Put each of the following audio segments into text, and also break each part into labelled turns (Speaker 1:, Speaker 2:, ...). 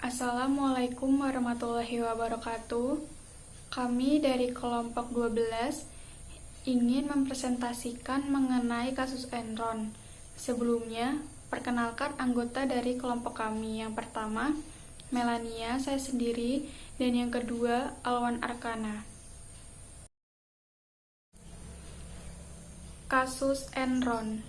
Speaker 1: Assalamualaikum warahmatullahi wabarakatuh. Kami dari kelompok 12 ingin mempresentasikan mengenai kasus Enron. Sebelumnya, perkenalkan anggota dari kelompok kami. Yang pertama, Melania, saya sendiri, dan yang kedua, Alwan Arkana. Kasus Enron.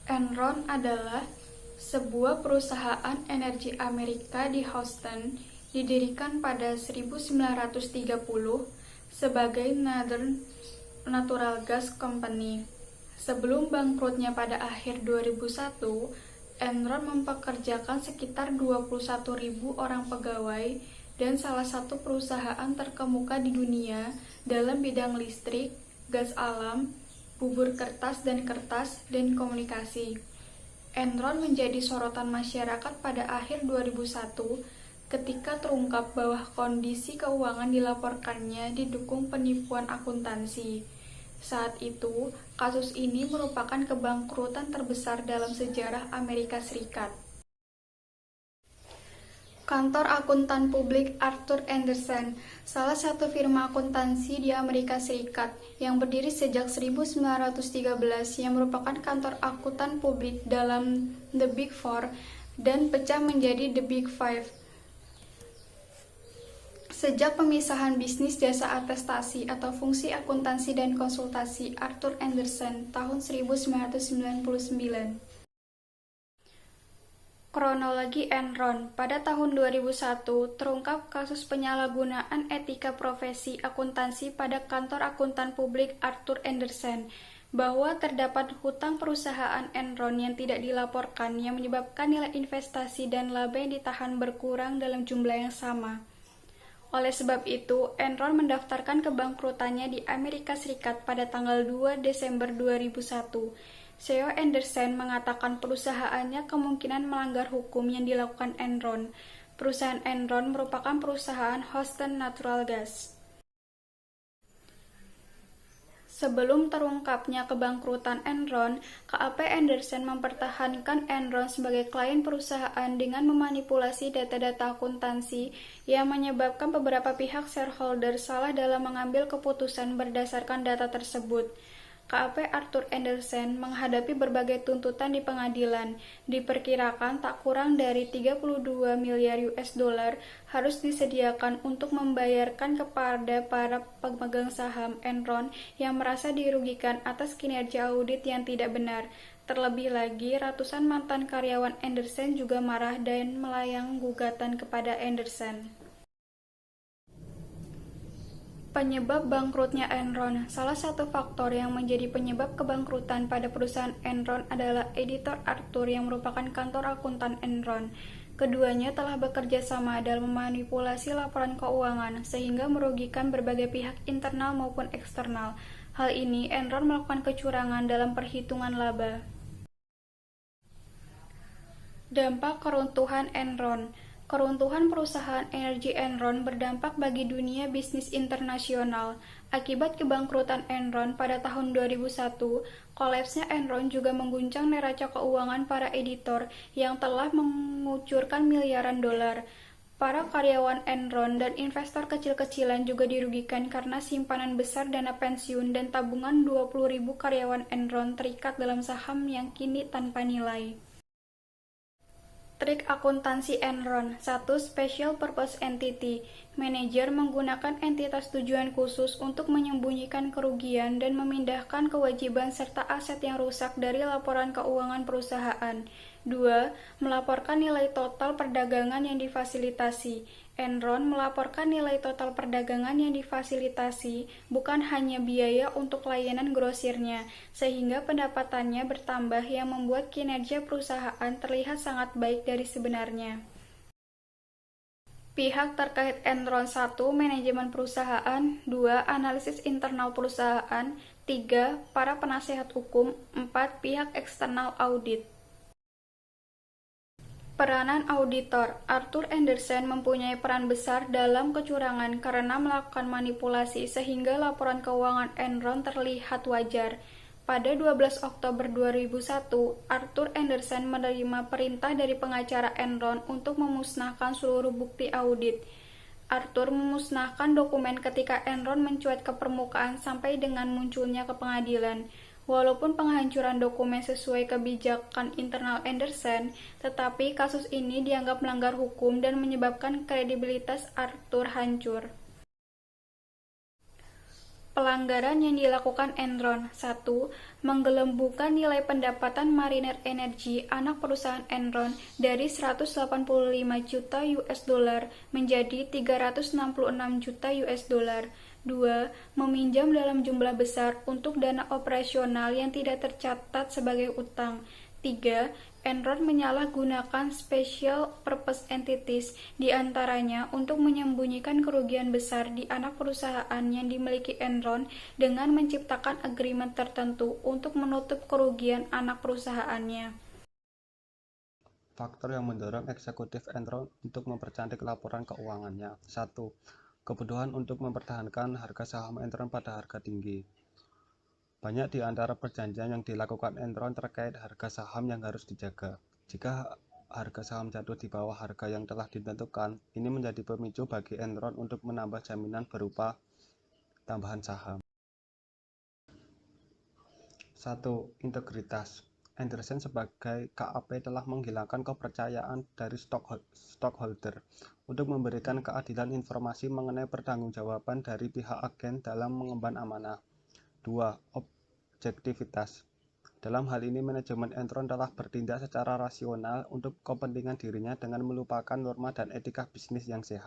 Speaker 1: Enron adalah sebuah perusahaan energi Amerika di Houston, didirikan pada 1930 sebagai Northern Natural Gas Company. Sebelum bangkrutnya pada akhir 2001, Enron mempekerjakan sekitar 21.000 orang pegawai dan salah satu perusahaan terkemuka di dunia dalam bidang listrik, gas alam, bubur kertas, dan komunikasi. Enron menjadi sorotan masyarakat pada akhir 2001 ketika terungkap bahwa kondisi keuangan dilaporkannya didukung penipuan akuntansi. Saat itu, kasus ini merupakan kebangkrutan terbesar dalam sejarah Amerika Serikat. Kantor akuntan publik Arthur Andersen, salah satu firma akuntansi di Amerika Serikat yang berdiri sejak 1913 yang merupakan kantor akuntan publik dalam The Big Four dan pecah menjadi The Big Five. Sejak pemisahan bisnis jasa atestasi atau fungsi akuntansi dan konsultasi Arthur Andersen tahun 1999. Kronologi Enron. Pada tahun 2001, terungkap kasus penyalahgunaan etika profesi akuntansi pada kantor akuntan publik Arthur Andersen, bahwa terdapat hutang perusahaan Enron yang tidak dilaporkan yang menyebabkan nilai investasi dan laba yang ditahan berkurang dalam jumlah yang sama. Oleh sebab itu, Enron mendaftarkan kebangkrutannya di Amerika Serikat pada tanggal 2 Desember 2001. CEO Andersen mengatakan perusahaannya kemungkinan melanggar hukum yang dilakukan Enron. Perusahaan Enron merupakan perusahaan Houston Natural Gas. Sebelum terungkapnya kebangkrutan Enron, KAP Andersen mempertahankan Enron sebagai klien perusahaan dengan memanipulasi data-data akuntansi yang menyebabkan beberapa pihak shareholder salah dalam mengambil keputusan berdasarkan data tersebut. KAP Arthur Andersen menghadapi berbagai tuntutan di pengadilan. Diperkirakan tak kurang dari 32 miliar US dollar harus disediakan untuk membayarkan kepada para pemegang saham Enron yang merasa dirugikan atas kinerja audit yang tidak benar. Terlebih lagi, ratusan mantan karyawan Andersen juga marah dan melayang gugatan kepada Andersen. Penyebab bangkrutnya Enron. Salah satu faktor yang menjadi penyebab kebangkrutan pada perusahaan Enron adalah editor Arthur yang merupakan kantor akuntan Enron. Keduanya telah bekerja sama dalam memanipulasi laporan keuangan sehingga merugikan berbagai pihak internal maupun eksternal. Hal ini Enron melakukan kecurangan dalam perhitungan laba. Dampak keruntuhan Enron. Keruntuhan perusahaan energi Enron berdampak bagi dunia bisnis internasional. Akibat kebangkrutan Enron pada tahun 2001, kolapsnya Enron juga mengguncang neraca keuangan para editor yang telah mengucurkan miliaran dolar. Para karyawan Enron dan investor kecil-kecilan juga dirugikan karena simpanan besar dana pensiun dan tabungan 20.000 karyawan Enron terikat dalam saham yang kini tanpa nilai. Trik akuntansi Enron. 1. Special Purpose Entity. Manajer menggunakan entitas tujuan khusus untuk menyembunyikan kerugian dan memindahkan kewajiban serta aset yang rusak dari laporan keuangan perusahaan. 2. Melaporkan nilai total perdagangan yang difasilitasi. Enron melaporkan nilai total perdagangan yang difasilitasi, bukan hanya biaya untuk layanan grosirnya, sehingga pendapatannya bertambah yang membuat kinerja perusahaan terlihat sangat baik dari sebenarnya. Pihak terkait Enron. 1. Manajemen perusahaan. 2. Analisis internal perusahaan. 3. Para penasehat hukum. 4. Pihak eksternal audit. Peranan auditor. Arthur Andersen mempunyai peran besar dalam kecurangan karena melakukan manipulasi sehingga laporan keuangan Enron terlihat wajar. Pada 12 Oktober 2001, Arthur Andersen menerima perintah dari pengacara Enron untuk memusnahkan seluruh bukti audit. Arthur memusnahkan dokumen ketika Enron mencuat ke permukaan sampai dengan munculnya ke pengadilan. Walaupun penghancuran dokumen sesuai kebijakan internal Andersen, tetapi kasus ini dianggap melanggar hukum dan menyebabkan kredibilitas Arthur hancur. Pelanggaran yang dilakukan Enron: 1. Menggelembungkan nilai pendapatan Mariner Energy, anak perusahaan Enron, dari 185 juta US dollar menjadi 366 juta US dollar. 2. Meminjam dalam jumlah besar untuk dana operasional yang tidak tercatat sebagai utang. 3. Enron menyalahgunakan Special Purpose Entities, di antaranya untuk menyembunyikan kerugian besar di anak perusahaan yang dimiliki Enron dengan menciptakan agreement tertentu untuk menutup kerugian anak perusahaannya.
Speaker 2: Faktor yang mendorong eksekutif Enron untuk mempercantik laporan keuangannya. 1. Kebutuhan untuk mempertahankan harga saham Enron pada harga tinggi. Banyak di antara perjanjian yang dilakukan Enron terkait harga saham yang harus dijaga. Jika harga saham jatuh di bawah harga yang telah ditentukan, ini menjadi pemicu bagi Enron untuk menambah jaminan berupa tambahan saham. 1. Integritas. Andersen sebagai KAP telah menghilangkan kepercayaan dari stockholder untuk memberikan keadilan informasi mengenai pertanggungjawaban dari pihak agen dalam mengemban amanah. 2. Objektivitas. Dalam hal ini, manajemen Enron telah bertindak secara rasional untuk kepentingan dirinya dengan melupakan norma dan etika bisnis yang sehat.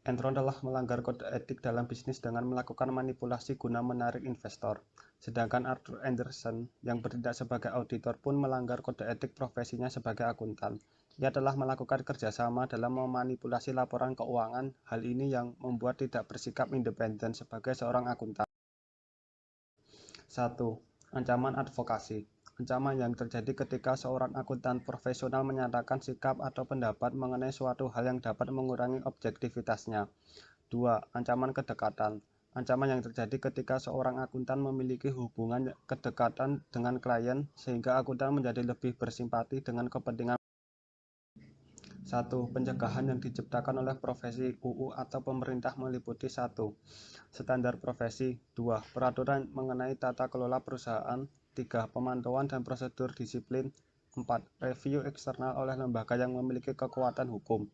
Speaker 2: Enron telah melanggar kode etik dalam bisnis dengan melakukan manipulasi guna menarik investor. Sedangkan Arthur Andersen yang bertindak sebagai auditor pun melanggar kode etik profesinya sebagai akuntan. Ia telah melakukan kerjasama dalam memanipulasi laporan keuangan, hal ini yang membuat tidak bersikap independen sebagai seorang akuntan. 1. Ancaman advokasi. Ancaman yang terjadi ketika seorang akuntan profesional menyatakan sikap atau pendapat mengenai suatu hal yang dapat mengurangi objektivitasnya. 2. Ancaman kedekatan. Ancaman yang terjadi ketika seorang akuntan memiliki hubungan kedekatan dengan klien sehingga akuntan menjadi lebih bersimpati dengan kepentingan. 1. Pencegahan yang diciptakan oleh profesi UU atau pemerintah meliputi 1. Standar profesi. 2. Peraturan mengenai tata kelola perusahaan. 3. Pemantauan dan prosedur disiplin. 4. Review eksternal oleh lembaga yang memiliki kekuatan hukum.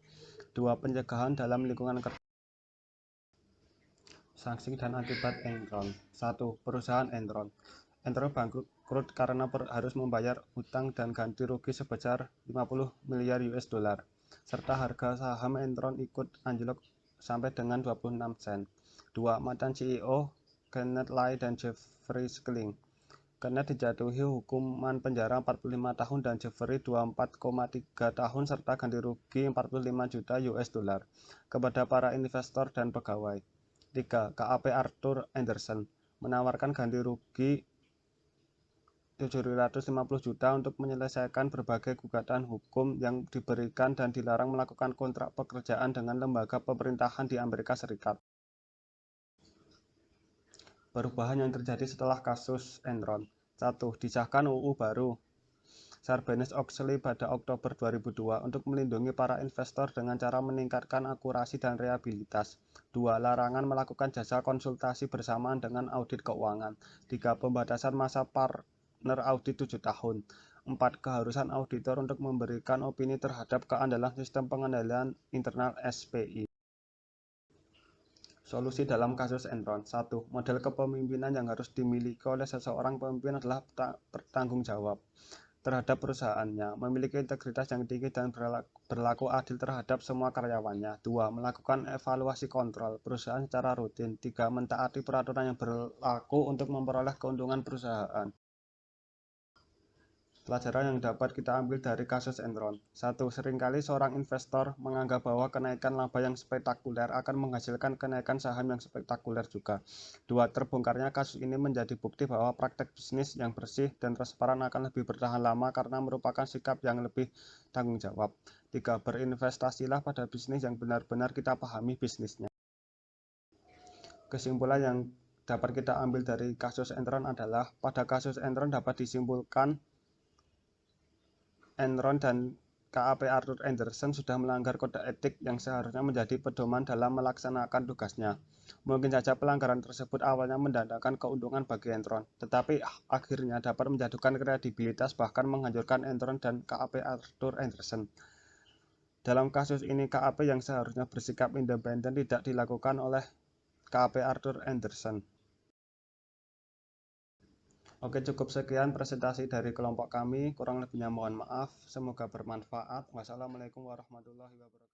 Speaker 2: 2. Pencegahan dalam lingkungan kerja. Sanksi dan akibat Enron. 1. Perusahaan Enron. Enron bangkrut karena harus membayar utang dan ganti rugi sebesar 50 miliar US dollar, serta harga saham Enron ikut anjlok sampai dengan 26 sen. 2. Mantan CEO Kenneth Lai dan Jeffrey Skilling. Kenneth dijatuhi hukuman penjara 45 tahun dan Jeffrey 24,3 tahun serta ganti rugi 45 juta US dollar kepada para investor dan pegawai. 3. KAP Arthur Andersen menawarkan ganti rugi 750 juta untuk menyelesaikan berbagai gugatan hukum yang diberikan dan dilarang melakukan kontrak pekerjaan dengan lembaga pemerintahan di Amerika Serikat. Perubahan yang terjadi setelah kasus Enron. 1. Disahkan UU baru Sarbanes-Oxley pada Oktober 2002 untuk melindungi para investor dengan cara meningkatkan akurasi dan reliabilitas. 2. Larangan melakukan jasa konsultasi bersamaan dengan audit keuangan. 3. Pembatasan masa partner audit 7 tahun. 4. Keharusan auditor untuk memberikan opini terhadap keandalan sistem pengendalian internal SPI. Solusi dalam kasus Enron. 1. Model kepemimpinan yang harus dimiliki oleh seseorang pemimpin adalah bertanggung jawab terhadap perusahaannya, memiliki integritas yang tinggi dan berlaku adil terhadap semua karyawannya. 2. Melakukan evaluasi kontrol perusahaan secara rutin. 3. Mentaati peraturan yang berlaku untuk memperoleh keuntungan perusahaan. Pelajaran yang dapat kita ambil dari kasus Enron. 1. Seringkali seorang investor menganggap bahwa kenaikan laba yang spektakuler akan menghasilkan kenaikan saham yang spektakuler juga. 2. Terbongkarnya kasus ini menjadi bukti bahwa praktek bisnis yang bersih dan transparan akan lebih bertahan lama karena merupakan sikap yang lebih tanggung jawab. 3. Berinvestasilah pada bisnis yang benar-benar kita pahami bisnisnya. Kesimpulan yang dapat kita ambil dari kasus Enron adalah, pada kasus Enron dapat disimpulkan Enron dan KAP Arthur Andersen sudah melanggar kode etik yang seharusnya menjadi pedoman dalam melaksanakan tugasnya. Mungkin saja pelanggaran tersebut awalnya mendatangkan keuntungan bagi Enron, tetapi akhirnya dapat menjatuhkan kredibilitas bahkan menghancurkan Enron dan KAP Arthur Andersen. Dalam kasus ini, KAP yang seharusnya bersikap independen tidak dilakukan oleh KAP Arthur Andersen. Oke, cukup sekian presentasi dari kelompok kami. Kurang lebihnya mohon maaf. Semoga bermanfaat. Wassalamualaikum warahmatullahi wabarakatuh.